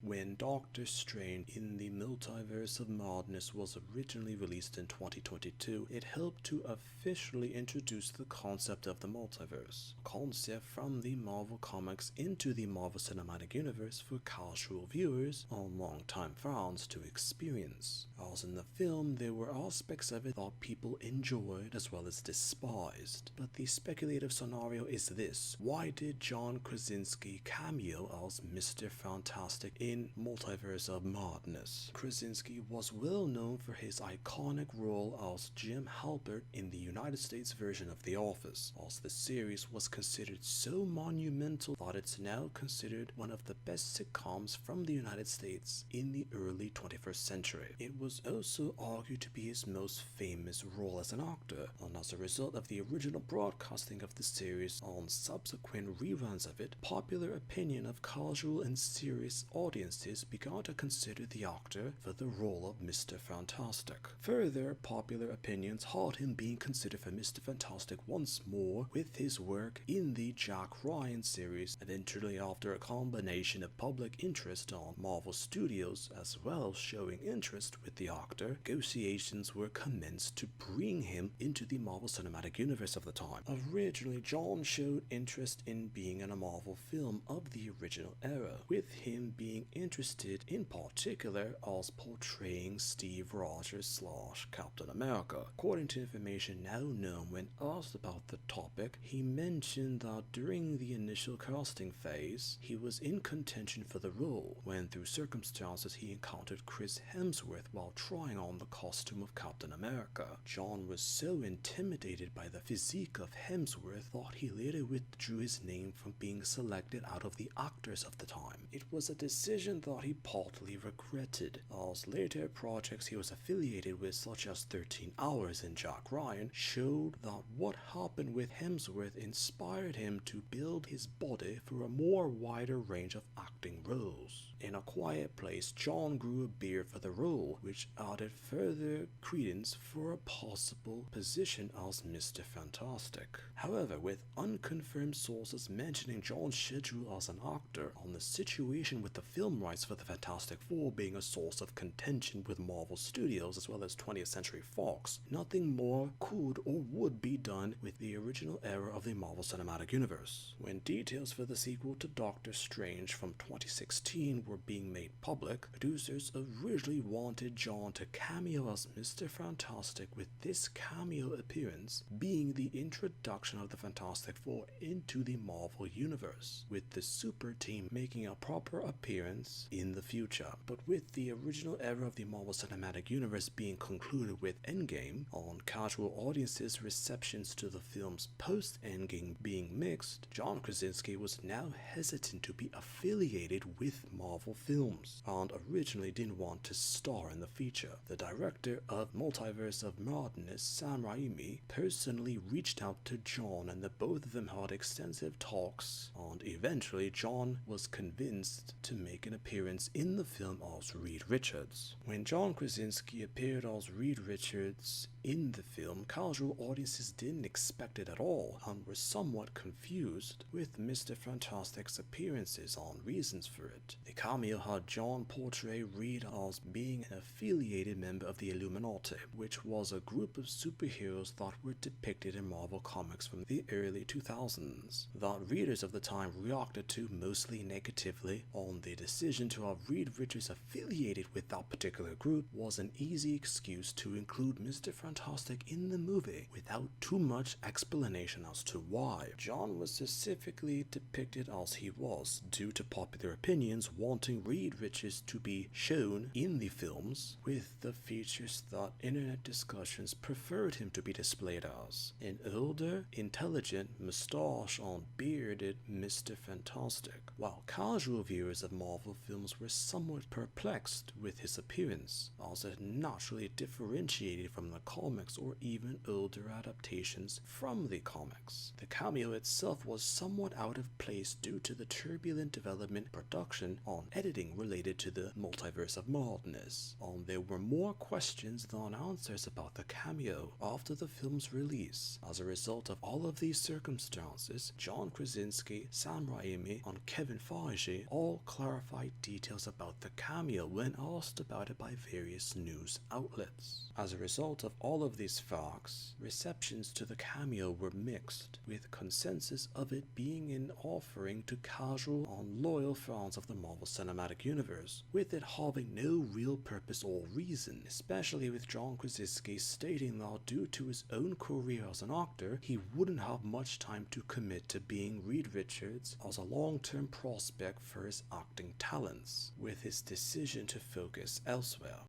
When Doctor Strange in the Multiverse of Madness was originally released in 2022, it helped to officially introduce the concept of the multiverse, a concept from the Marvel Comics into the Marvel Cinematic Universe for casual viewers or long-time fans to experience. As in the film, there were aspects of it that people enjoyed as well as despised. But the speculative scenario is this: why did John Krasinski cameo as Mr. Fantastic in Multiverse of Madness? Krasinski was well known for his iconic role as Jim Halpert in the United States version of The Office, as the series was considered so monumental that it's now considered one of the best sitcoms from the United States in the early 21st century. It was also argued to be his most famous role as an actor, and as a result of the original broadcasting of the series and subsequent reruns of it, popular opinion of casual and serious audiences began to consider the actor for the role of Mr. Fantastic. Further, popular opinions had him being considered for Mr. Fantastic once more with his work in the Jack Ryan series. Eventually, after a combination of public interest on Marvel Studios as well as showing interest with the actor, negotiations were commenced to bring him into the Marvel Cinematic Universe of the time. Originally, John showed interest in being in a Marvel film of the original era, with him being interested in particular as portraying Steve Rogers / Captain America. According to information now known, when asked about the topic, he mentioned that during the initial casting phase, he was in contention for the role, when through circumstances he encountered Chris Hemsworth while trying on the costume of Captain America. John was so intimidated by the physique of Hemsworth that he later withdrew his name from being selected out of the actors of the time. It was a decision that he partly regretted, as later projects he was affiliated with, such as 13 Hours and Jack Ryan, showed that what happened with Hemsworth inspired him to build his body for a more wider range of acting roles. In A Quiet Place, John grew a beard for the role, which added further credence for a possible position as Mr. Fantastic. However, with unconfirmed sources mentioning John's schedule as an actor and the situation with the film rights for the Fantastic Four being a source of contention with Marvel Studios as well as 20th Century Fox, nothing more could or would be done with the original era of the Marvel Cinematic Universe. When details for the sequel to Doctor Strange from 2016 were being made public, producers originally wanted John to cameo as Mr. Fantastic, with this cameo appearance being the introduction of the Fantastic Four into the Marvel Universe, with the super team making a proper appearance in the future. But with the original era of the Marvel Cinematic Universe being concluded with Endgame, on casual audiences' receptions to the film's post-Endgame being mixed, John Krasinski was now hesitant to be affiliated with Marvel films, and originally didn't want to star in the feature. The director of Multiverse of Madness, Sam Raimi, personally reached out to John, and the both of them had extensive talks, and eventually John was convinced to make an appearance in the film as Reed Richards. When John Krasinski appeared as Reed Richards in the film, casual audiences didn't expect it at all and were somewhat confused with Mr. Fantastic's appearances and reasons for it. The cameo had John portray Reed as being an affiliated member of the Illuminati, which was a group of superheroes that were depicted in Marvel Comics from the early 2000s, that readers of the time reacted to mostly negatively. On the decision to have Reed Richards affiliated with that particular group was an easy excuse to include Mr. Fantastic in the movie without too much explanation as to why. John was specifically depicted as he was, due to popular opinions wanting Reed Richards to be shown in the films, with the features that internet discussions preferred him to be displayed as: an older, intelligent, mustache and bearded Mr. Fantastic, while casual viewers of Marvel films were somewhat perplexed with his appearance, as it naturally differentiated from the comics or even older adaptations from the comics. The cameo itself was somewhat out of place due to the turbulent development, production, and editing related to the Multiverse of Madness. There were more questions than answers about the cameo after the film's release. As a result of all of these circumstances, John Krasinski, Sam Raimi, and Kevin Feige all clarified details about the cameo when asked about it by various news outlets. As a result of all of these facts, receptions to the cameo were mixed, with consensus of it being an offering to casual and loyal fans of the Marvel Cinematic Universe, with it having no real purpose or reason, especially with John Krasinski stating that due to his own career as an actor, he wouldn't have much time to commit to being Reed Richards as a long-term prospect for his acting talents, with his decision to focus elsewhere.